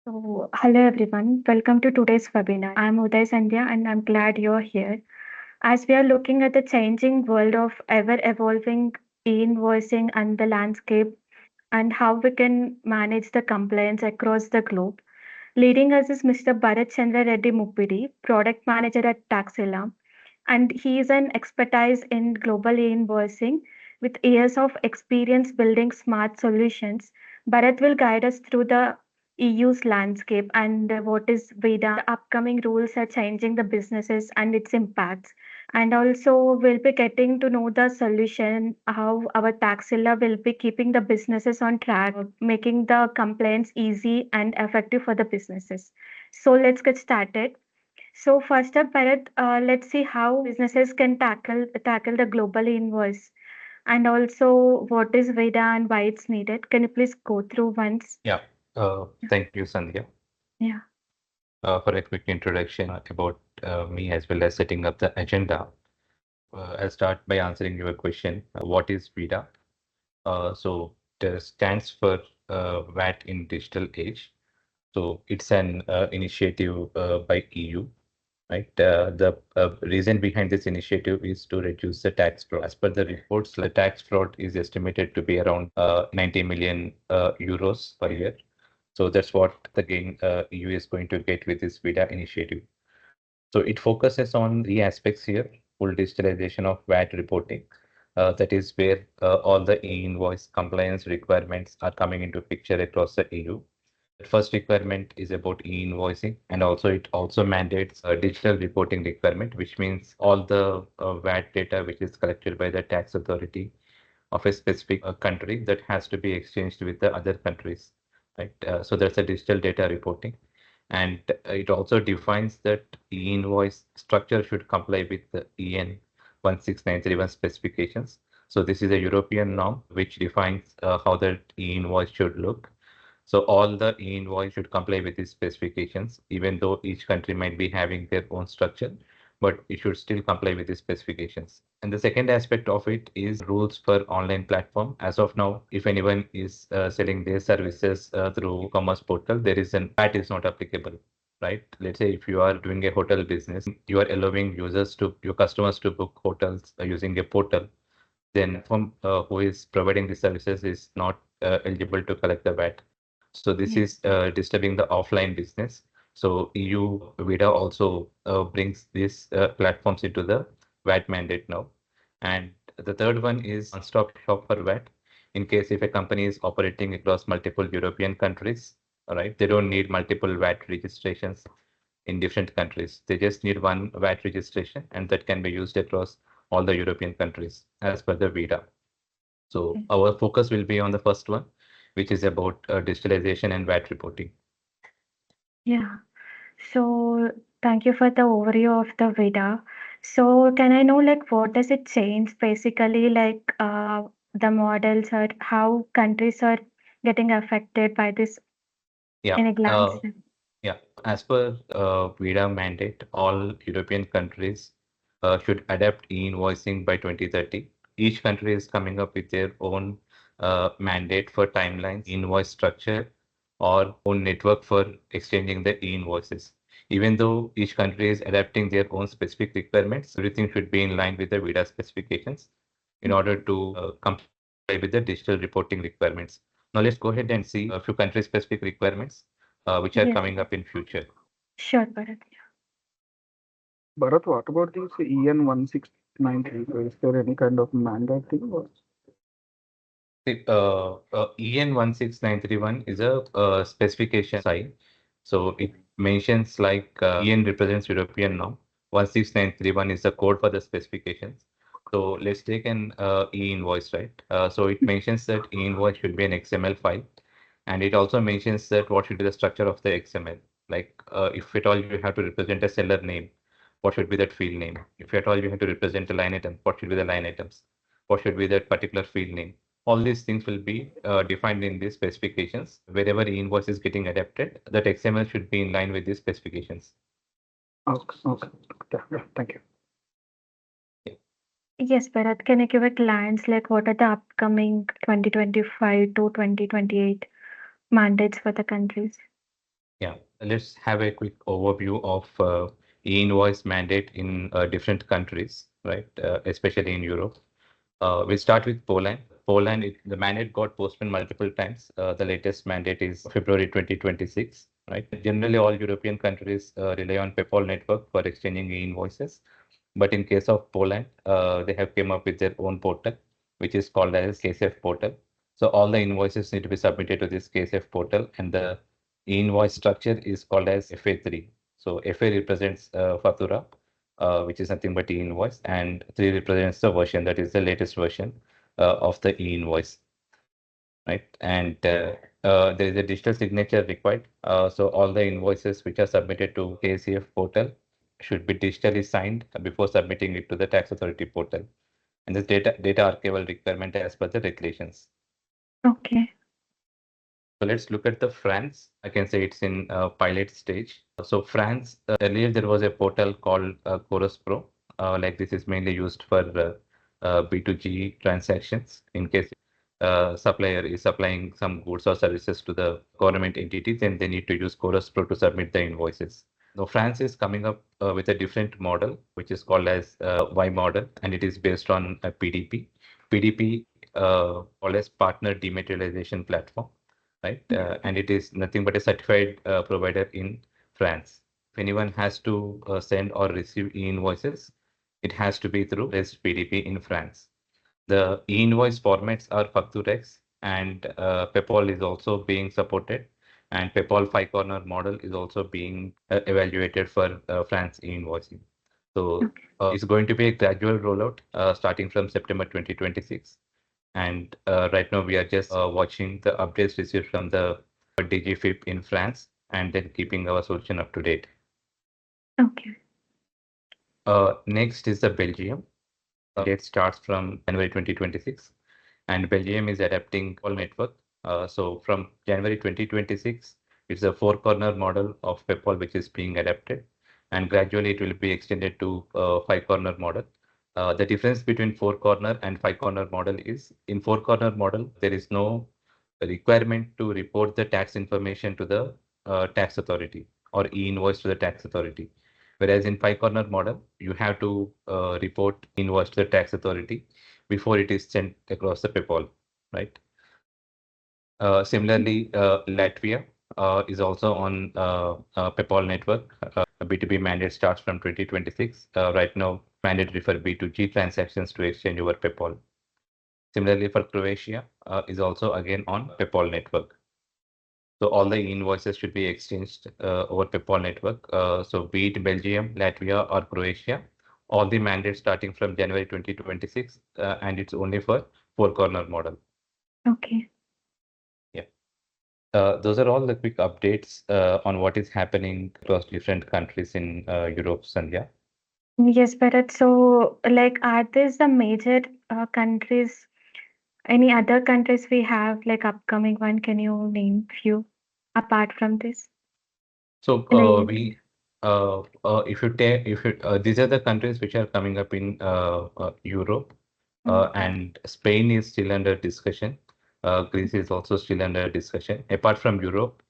Hello everyone, welcome to today's webinar. I'm Uday Sandhya and I'm glad you're here. As we are looking at the changing world of ever evolving e-invoicing and the landscape and how we can manage the compliance across the globe. Leading us is Mr. Bharat Chandra Reddy Muppidi, product manager at Taxilla, and he is an expertise in global e-invoicing with years of experience building smart solutions. Bharat will guide us through the EU's landscape and what is ViDA, the upcoming rules are changing the businesses and its impacts. And also, we'll be getting to know the solution, how our Taxilla will be keeping the businesses on track, making the complaints easy and effective for the businesses. So, let's get started. So first up, Bharat, let's see how businesses can tackle the global invoice, and also what is ViDA and why it's needed. Can you please go through once? Yeah, thank you, Sandhya, Yeah. for a quick introduction about me as well as setting up the agenda. I'll start by answering your question. What is ViDA? So it stands for VAT in Digital Age. So it's an initiative by EU, right? The reason behind this initiative is to reduce the tax fraud. As per the reports, the tax fraud is estimated to be around 90 million euros per year. So that's what the gain EU is going to get with this ViDA initiative. So it focuses on three aspects here: full digitalization of VAT reporting. That is where all the e-invoice compliance requirements are coming into picture across the EU. The first requirement is about e-invoicing, and also it also mandates a digital reporting requirement, which means all the VAT data which is collected by the tax authority of a specific country that has to be exchanged with the other countries, right? So that's a digital data reporting. And it also defines that e-invoice structure should comply with the EN 16931 specifications. So this is a European norm which defines how the e-invoice should look. So all the e-invoice should comply with these specifications, even though each country might be having their own structure, but it should still comply with the specifications. And the second aspect of it is rules for online platform. As of now, if anyone is selling their services through commerce portal, there is an VAT is not applicable, right? Let's say if you are doing a hotel business, you are allowing your customers to book hotels using a portal, then from who is providing the services is not eligible to collect the VAT. So this is Yes. disturbing the offline business. So EU ViDA also brings these platforms into the VAT mandate now. And the third one is one-stop shop for VAT. In case if a company is operating across multiple European countries, all right, they don't need multiple VAT registrations in different countries. They just need one VAT registration, and that can be used across all the European countries as per the ViDA. So Okay. our focus will be on the first one, which is about digitalization and VAT reporting. Yeah. So thank you for the overview of the ViDA. So can I know like what does it change basically like the models or how countries are getting affected by this Yeah. in a glance? Yeah. As per ViDA mandate, all European countries should adapt e-invoicing by 2030. Each country is coming up with their own mandate for timelines, invoice structure, or own network for exchanging the e-invoices. Even though each country is adapting their own specific requirements, everything should be in line with the ViDA specifications in order to comply with the digital reporting requirements. Now let's go ahead and see a few country-specific requirements which are Yes, coming up in future. sure, Bharat. Bharat, what about this EN 1693? So is there any kind of mandate thing? Or? EN 16931 is a specification side. So it mentions like EN represents European norm. 16931 is the code for the specifications. So let's take an e-invoice, right? So it mentions that e-invoice should be an XML file. And it also mentions that what should be the structure of the XML. Like if at all you have to represent a seller name, what should be that field name? If at all you have to represent a line item, what should be the line items? What should be that particular field name? All these things will be defined in these specifications. Wherever e-invoice is getting adapted, that XML should be in line with these specifications. Okay, okay. Yeah, thank you. Yes, Bharat, can you give a glance like what are the upcoming 2025 to 2028 mandates for the countries? Let's have a quick overview of e-invoice mandate in different countries, right? Especially in Europe. We'll start with Poland. Poland, the mandate got postponed multiple times. The latest mandate is February 2026, right? Generally, all European countries rely on PayPal network for exchanging e-invoices. But in case of Poland, they have came up with their own portal, which is called as KSF portal. So all the invoices need to be submitted to this KSF portal, and the invoice structure is called as FA3. So FA represents Fatura, which is nothing but e-invoice, and 3 represents the version, that is the latest version of the e-invoice, right? And there is a digital signature required. So all the invoices which are submitted to KCF portal should be digitally signed before submitting it to the tax authority portal. And this data archival requirement as per the regulations. Okay. So let's look at the France. I can say it's in pilot stage. So France, earlier there was a portal called Chorus Pro. Like this is mainly used for B2G transactions in case supplier is supplying some goods or services to the government entities, and they need to use Chorus Pro to submit the invoices. Now France is coming up with a different model, which is called as Y model, and it is based on PDP. PDP called as Partner Dematerialization Platform, right? And it is nothing but a certified provider in France. If anyone has to send or receive e-invoices, it has to be through this PDP in France. The e-invoice formats are Facturex, and PayPal is also being supported, and PayPal five corner model is also being evaluated for France e-invoicing. So it's going to be a gradual rollout starting from September 2026. And right now we are just watching the updates received from the DGFIP in France, and then keeping our solution up to date. Okay. Next is the Belgium. Date starts from January 2026, and Belgium is adapting all network. So from January 2026, it's a four corner model of PayPal which is being adapted, and gradually it will be extended to five corner model. The difference between four corner and five corner model is, in four corner model, there is no requirement to report the tax information to the tax authority or e-invoice to the tax authority. Whereas in five corner model, you have to report invoice to the tax authority before it is sent across the PayPal, right? Similarly, Latvia is also on PayPal network. B2B mandate starts from 2026. Right now, mandatory for B2G transactions to exchange over PayPal. Similarly, for Croatia is also again on PayPal network. So all the invoices should be exchanged over PayPal network. So be it Belgium, Latvia, or Croatia, all the mandates starting from January 2026, and it's only for four corner model. Okay. Yeah. Those are all the quick updates on what is happening across different countries in Europe, Sandhya. Yes, Bharat. So, like, are these the major countries? Any other countries we have, like, upcoming one? Can you name few apart from this? So Like, if you take, if you, these are the countries which are coming up in Europe, and Spain is still under discussion. Greece is also still under discussion. Apart from Europe,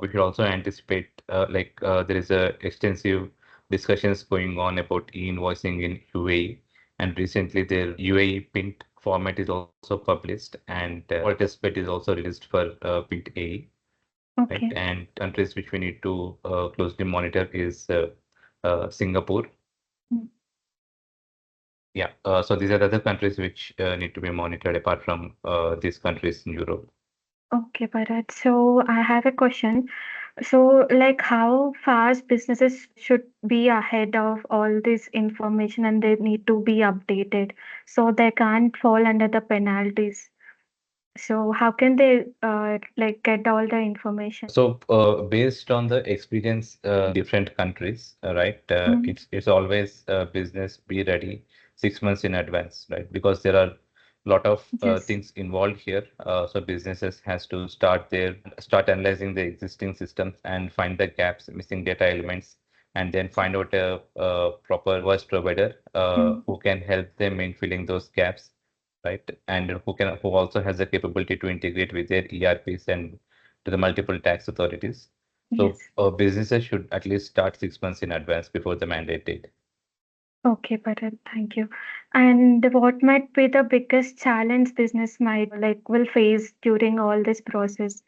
we should also anticipate there is a extensive discussions going on about e-invoicing in UAE, and recently their UAE PINT format is also published, and all test bed is also released for PINT AE. Right? okay. And countries which we need to closely monitor is Singapore. Mm. Yeah, so these are the other countries which need to be monitored apart from these countries in Europe. Okay, Bharat. So, I have a question. So, like, how fast businesses should be ahead of all this information and they need to be updated so they can't fall under the penalties. So, how can they like get all the information? So based on the experience different countries, right? Mm. It's always business be ready 6 months in advance, right? Because there are a lot of Yes. things involved here. So businesses has to start analyzing the existing systems and find the gaps, missing data elements, and then find out a proper voice provider Mm. who can help them in filling those gaps, right? And who also has the capability to integrate with their ERPs and to the multiple tax authorities. So Yes. businesses should at least start 6 months in advance before the mandate date. Okay, Bharat, thank you. And what might be the biggest challenge business might will face during all this process,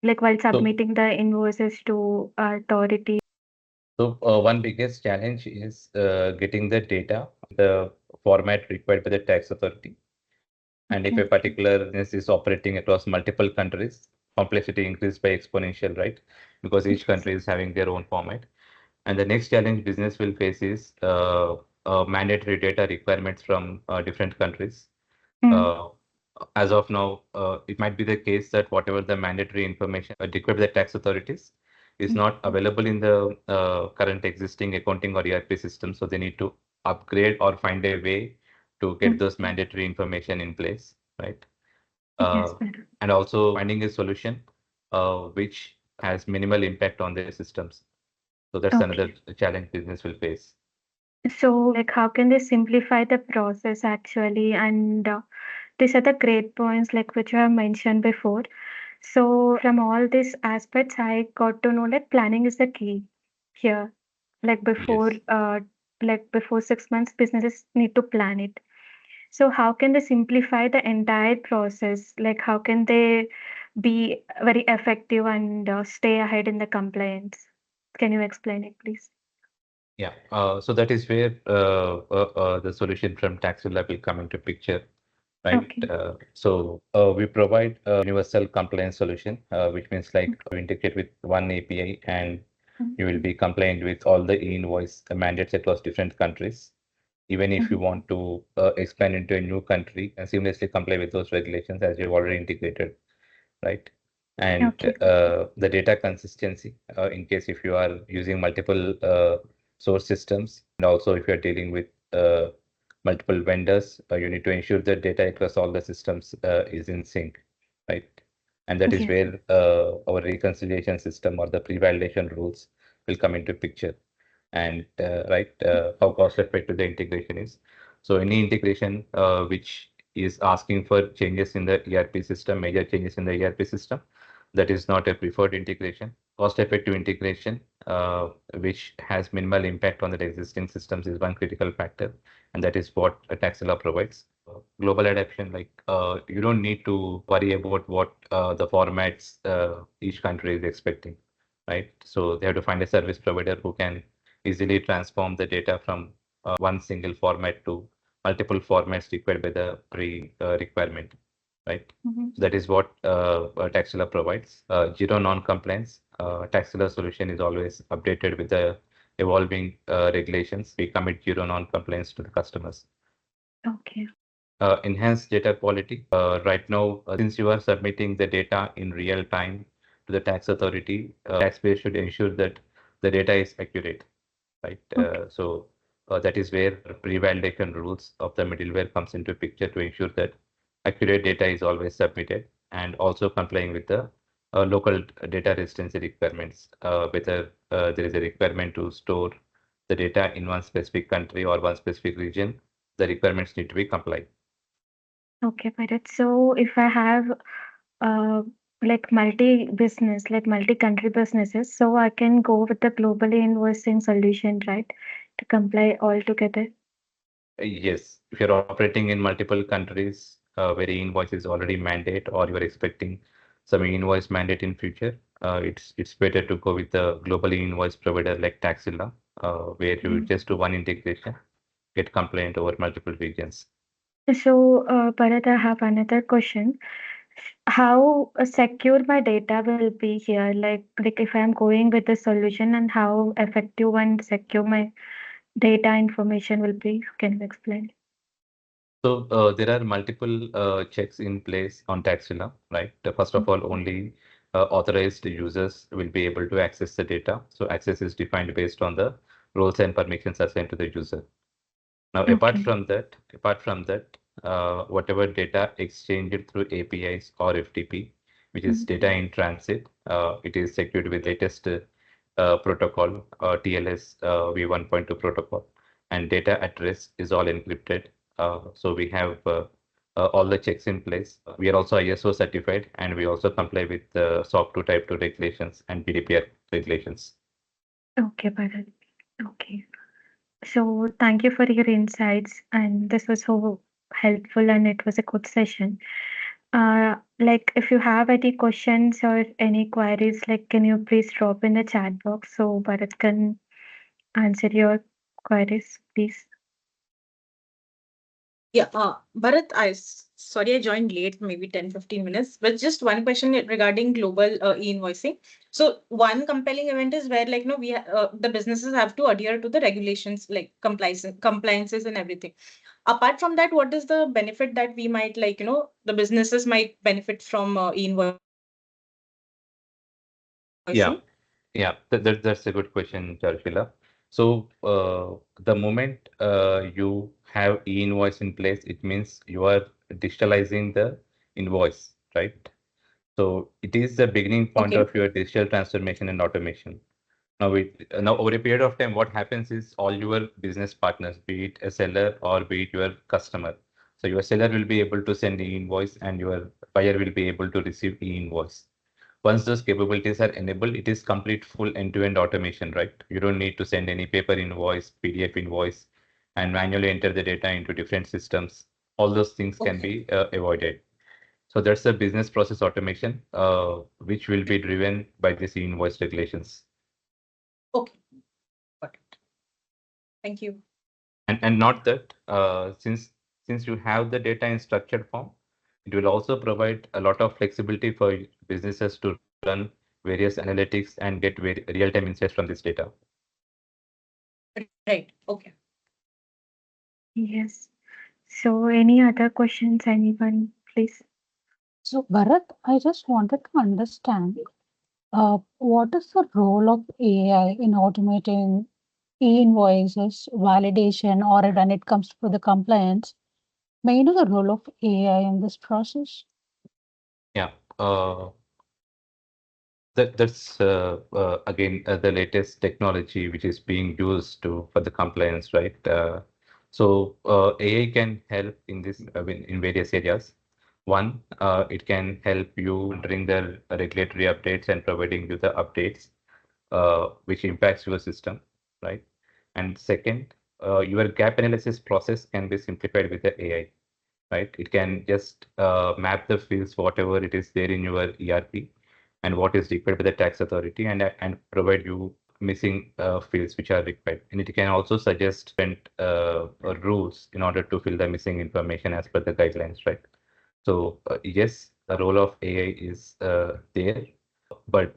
like while So, submitting the invoices to authority? one biggest challenge is getting the data, the format required by the tax authority. And if Okay. a particular business is operating across multiple countries, complexity increased by exponential, right? Because each Yes. country is having their own format. And the next challenge business will face is mandatory data requirements from different countries. Mm, Uh, as of now, it might be the case that whatever the mandatory information required by the tax authorities is not okay. available in the current existing accounting or ERP system. So they need to upgrade or find a way to get Mm, those mandatory information in place, right? yes, Uh, Bharat. and also finding a solution which has minimal impact on their systems. So that's another Okay. challenge business will face. So, how can they simplify the process actually? And these are the great points, like which you have mentioned before. So, from all these aspects, I got to know like planning is the key here. Like before, Yes. uh, like before 6 months, businesses need to plan it. So, how can they simplify the entire process? Like, how can they be very effective and stay ahead in the compliance? Can you explain it, please? Yeah, so that is where the solution from Taxilla will come into picture, right? Okay. So we provide a universal compliance solution, which means like you integrate with one API and you will Okay. be compliant with all the e-invoice mandates across different countries. Even if you Mhm. want to expand into a new country and seamlessly comply with those regulations as you've already integrated, right? And Okay. the data consistency, in case if you are using multiple source systems, and also if you're dealing with multiple vendors, you need to ensure that data across all the systems is in sync, right? And that is Yes. where our reconciliation system or the pre-validation rules will come into picture. And how cost effective the integration is. So any integration which is asking for changes in the ERP system, major changes in the ERP system, that is not a preferred integration. Cost effective integration, which has minimal impact on the existing systems, is one critical factor, and that is what Taxilla provides. Global adaptation, like you don't need to worry about what the formats each country is expecting, right? So they have to find a service provider who can easily transform the data from one single format to multiple formats required by the requirement, right? Mhm. So that is what Taxilla provides. Zero non-compliance. Taxilla solution is always updated with the evolving regulations. We commit zero non-compliance to the customers. Okay. Enhanced data quality. Right now, since you are submitting the data in real time to the tax authority, taxpayer should ensure that the data is accurate, right? Okay. That is where pre-validation rules of the middleware comes into picture to ensure that accurate data is always submitted and also complying with the local data residency requirements. Whether there is a requirement to store the data in one specific country or one specific region, the requirements need to be complied. Okay, Bharat. So if I have uh, multi-business, like multi-country businesses, so I can go with the globally invoicing solution, right? To comply all together. Yes, if you're operating in multiple countries where e-invoice is already mandate or you're expecting some e-invoice mandate in future, it's better to go with the global e-invoice provider like Taxilla, where you Mm. just do one integration, get compliant over multiple regions. So, Bharat, I have another question. How secure my data will be here? Like if I'm going with the solution and how effective and secure my data information will be? Can you explain? So there are multiple checks in place on Taxilla, right? First of all, only authorized users will be able to access the data. So access is defined based on the roles and permissions assigned to the user. Now, Okay. apart from that, whatever data exchanged through APIs or FTP, which is Mhm. data in transit, it is secured with latest protocol, TLS v1.2 protocol, and data at rest is all encrypted. So we have all the checks in place. We are also ISO certified, and we also comply with the SOC 2 Type 2 regulations and GDPR regulations. Okay, Bharat. Okay. So thank you for your insights, and this was so helpful, and it was a good session. Like if you have any questions or any queries, like can you please drop in the chat box so Bharat can answer your queries, please? Yeah, Bharat, sorry I joined late, maybe 10-15 minutes, but just one question regarding global e-invoicing. So one compelling event is where like no, the businesses have to adhere to the regulations like compliances and everything. Apart from that, what is the benefit that we might like the businesses might benefit from e-invoicing? Yeah, yeah, that's a good question, Charshila. So the moment you have e-invoice in place, it means you are digitalizing the invoice, right? So it is the beginning point Okay. of your digital transformation and automation. Now over a period of time, what happens is all your business partners, be it a seller or be it your customer. So your seller will be able to send e-invoice and your buyer will be able to receive e-invoice. Once those capabilities are enabled, it is complete full end-to-end automation, right? You don't need to send any paper invoice, PDF invoice, and manually enter the data into different systems. All those things can be avoided. So that's the business process automation, which will be driven by these e-invoice regulations. Okay, got it. Thank you. And not that, since you have the data in structured form, it will also provide a lot of flexibility for businesses to run various analytics and get real-time insights from this data. Right. Okay. Yes. So any other questions, anyone, please? So, Bharat, I just wanted to understand what is the role of AI in automating e-invoices, validation, or when it comes to the compliance? May you know the role of AI in this process? Yeah. That's again the latest technology which is being used for the compliance, right? So AI can help in this in various areas. One, it can help you during the regulatory updates and providing you the updates which impacts your system, right? And second, your gap analysis process can be simplified with the AI, right? It can just map the fields, whatever it is there in your ERP and what is required by the tax authority and provide you missing fields which are required. And it can also suggest different rules in order to fill the missing information as per the guidelines, right? So yes, the role of AI is there, but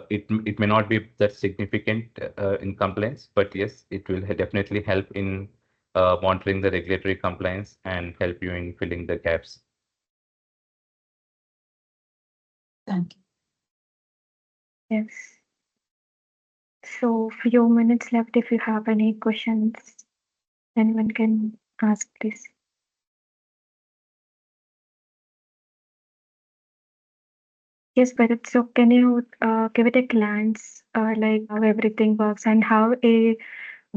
it may not be that significant in compliance, but yes, it will definitely help in monitoring the regulatory compliance and help you in filling the gaps. Thank you. Yes. So few minutes left. If you have any questions, anyone can ask, please. Yes, Bharat. So can you give it a glance, like how everything works and how a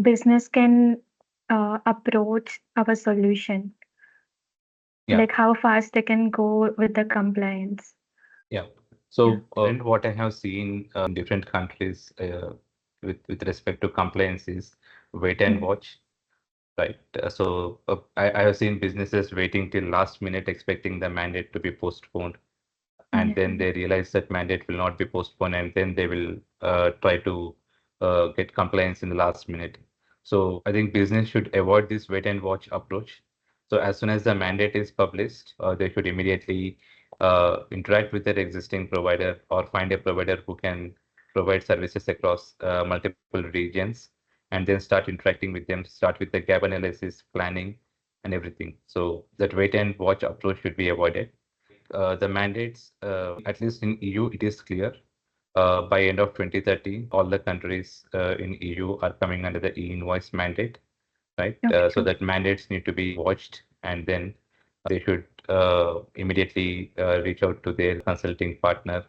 business can approach our solution? Yeah. Like how fast they can go with the compliance? Yeah. So and what I have seen in different countries with respect to compliance is wait and watch, right? So I have seen businesses waiting till last minute expecting the mandate to be postponed, and then they realize that mandate will not be postponed, and then they will try to get compliance in the last minute. So I think business should avoid this wait and watch approach. So as soon as the mandate is published, they should immediately interact with their existing provider or find a provider who can provide services across multiple regions, and then start interacting with them, start with the gap analysis, planning, and everything. So that wait and watch approach should be avoided. The mandates, at least in EU, it is clear. By end of 2030, all the countries in EU are coming under the e-invoice mandate, right? So that mandates need to be watched, and then they should immediately reach out to their consulting partner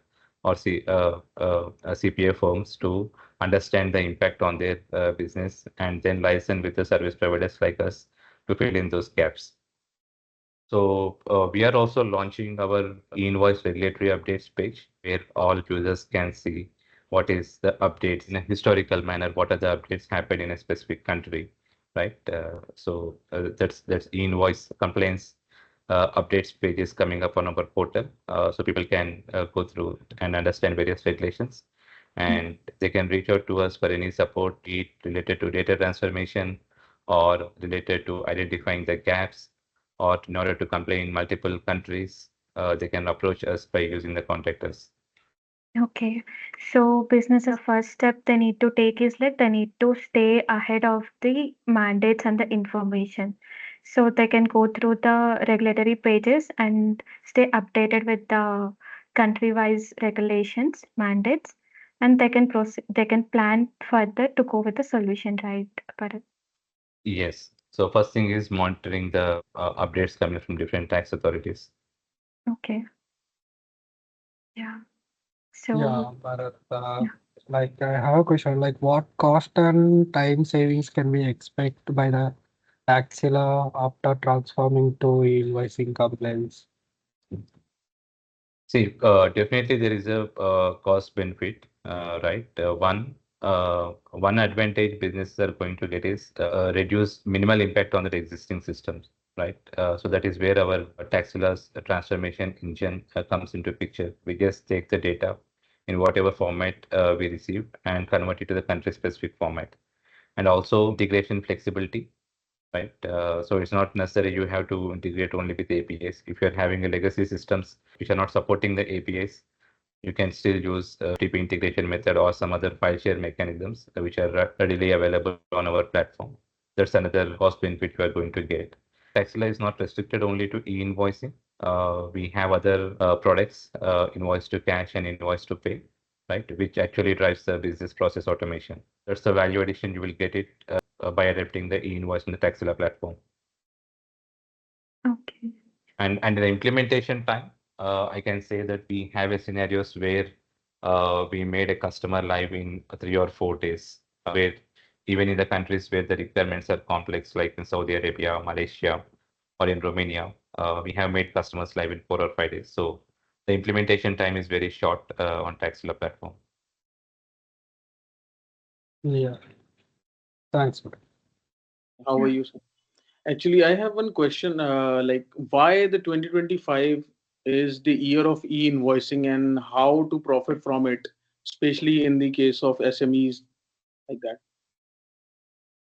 or CPA firms to understand the impact on their business, and then license with the service providers like us to fill in those gaps. So we are also launching our e-invoice regulatory updates page where all users can see what is the updates in a historical manner, what are the updates happened in a specific country, right? That's e-invoice complaints updates pages coming up on our portal. So people can go through and understand various regulations, and they can reach out to us for any support, be it related to data transformation or related to identifying the gaps, or in order to complain in multiple countries, they can approach us by using the contact us. Okay. So businesses, first step they need to take is like they need to stay ahead of the mandates and the information. So they can go through the regulatory pages and stay updated with the country-wise regulations, mandates, and they can plan further to go with the solution, right, Bharat? Yes. So first thing is monitoring the updates coming from different tax authorities. Okay. Yeah. Yeah, So Bharat, yeah. like I have a question, like what cost and time savings can we expect by the Taxilla after transforming to invoicing compliance? See, definitely there is a cost benefit, right? One advantage businesses are going to get is reduce minimal impact on the existing systems, right? So that is where our Taxilla's transformation engine comes into picture. We just take the data in whatever format we receive and convert it to the country-specific format, and also integration flexibility, right? So it's not necessary you have to integrate only with APIs. If you're having a legacy systems which are not supporting the APIs, you can still use TP integration method or some other file share mechanisms which are readily available on our platform. That's another cost benefit you are going to get. Taxilla is not restricted only to e-invoicing. We have other products, invoice to cash and invoice to pay, right? Which actually drives the business process automation. That's the value addition you will get it by adapting the e-invoice on the Taxilla platform. Okay. And the implementation time, I can say that we have a scenarios where we made a customer live in 3 or 4 days, where even in the countries where the requirements are complex, like in Saudi Arabia, Malaysia, or in Romania, we have made customers live in 4 or 5 days. So the implementation time is very short on Taxilla platform. Yeah, thanks. Bharat. How are Yeah. you, sir? Actually, I have one question. Like, why the 2025 is the year of e-invoicing and how to profit from it, especially in the case of SMEs like that.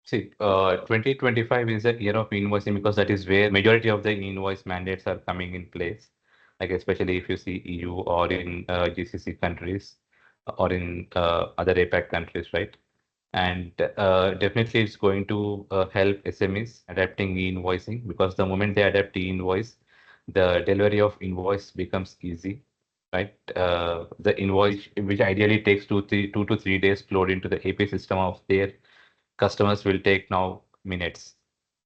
See, 2025 is a year of invoicing because that is where majority of the invoice mandates are coming in place. Like especially if you see EU or in GCC countries or in other APAC countries, right? And definitely it's going to help SMEs adapting e-invoicing, because the moment they adapt e-invoice, the delivery of invoice becomes easy, right? The invoice, which ideally takes 2 to 3 days, to load into the AP system of their customers, will take now minutes,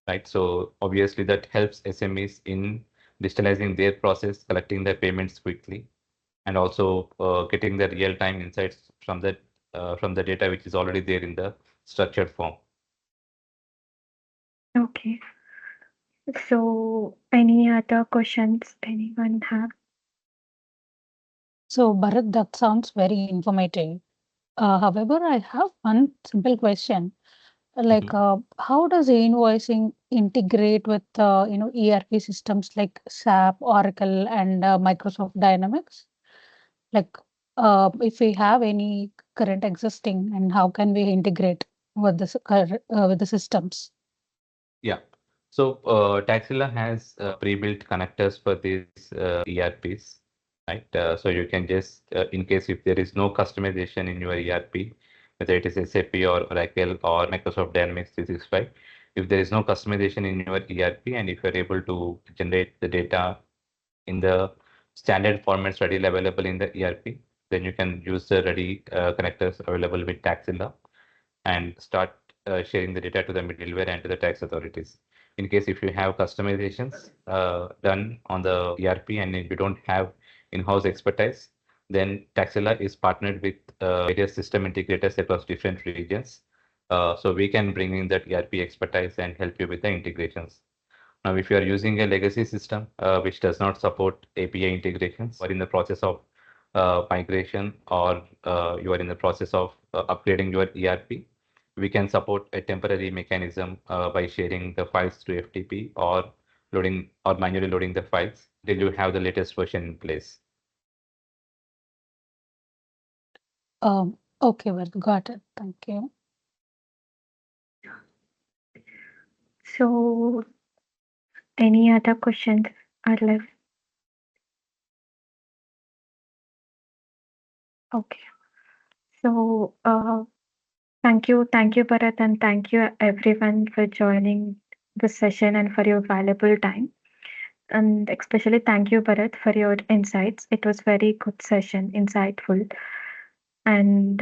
right? So obviously that helps SMEs in digitalizing their process, collecting their payments quickly, and also getting the real-time insights from the data which is already there in the structured form. Okay. So any other questions anyone have? So, Bharat, that sounds very informative. However, I have one simple question. Like, how does e-invoicing integrate with, ERP systems like SAP, Oracle, and Microsoft Dynamics? Like, if we have any current existing, and how can we integrate with with the systems? Yeah. So Taxilla has pre-built connectors for these ERPs, right? So you can just, in case if there is no customization in your ERP, whether it is SAP or Oracle or Microsoft Dynamics 365, if there is no customization in your ERP and if you're able to generate the data in the standard formats readily available in the ERP, then you can use the ready connectors available with Taxilla and start sharing the data to the middleware and to the tax authorities. In case if you have customizations done on the ERP and if you don't have in-house expertise, then Taxilla is partnered with various system integrators across different regions. So we can bring in that ERP expertise and help you with the integrations. Now, if you are using a legacy system which does not support API integrations, or in the process of migration, or you are in the process of upgrading your ERP, we can support a temporary mechanism by sharing the files through FTP, or loading or manually loading the files till you have the latest version in place. Okay, well, got it. Thank you. So, any other questions are left? Okay. So, thank you, Bharat, and thank you everyone for joining this session and for your valuable time. And especially thank you, Bharat, for your insights. It was very good session, insightful. And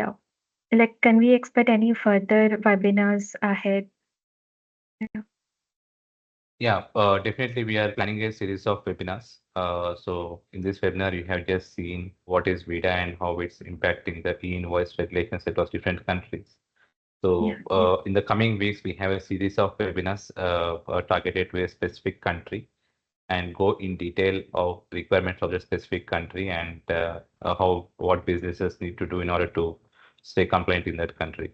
like, can we expect any further webinars ahead? Yeah, definitely we are planning a series of webinars. So in this webinar, you have just seen what is ViDA and how it's impacting the e-invoice regulations across different countries. So in the coming weeks, we have a series of webinars targeted to a specific country, and go in detail of requirements of the specific country, and what businesses need to do in order to stay compliant in that country.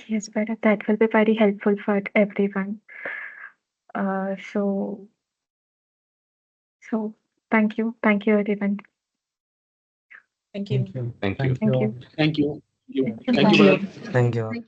Yes, Bharat, that will be very helpful for everyone. So thank you everyone. Thank you. Thank you. Thank you. Thank you. Thank you. Thank you, Bharat. Thank you.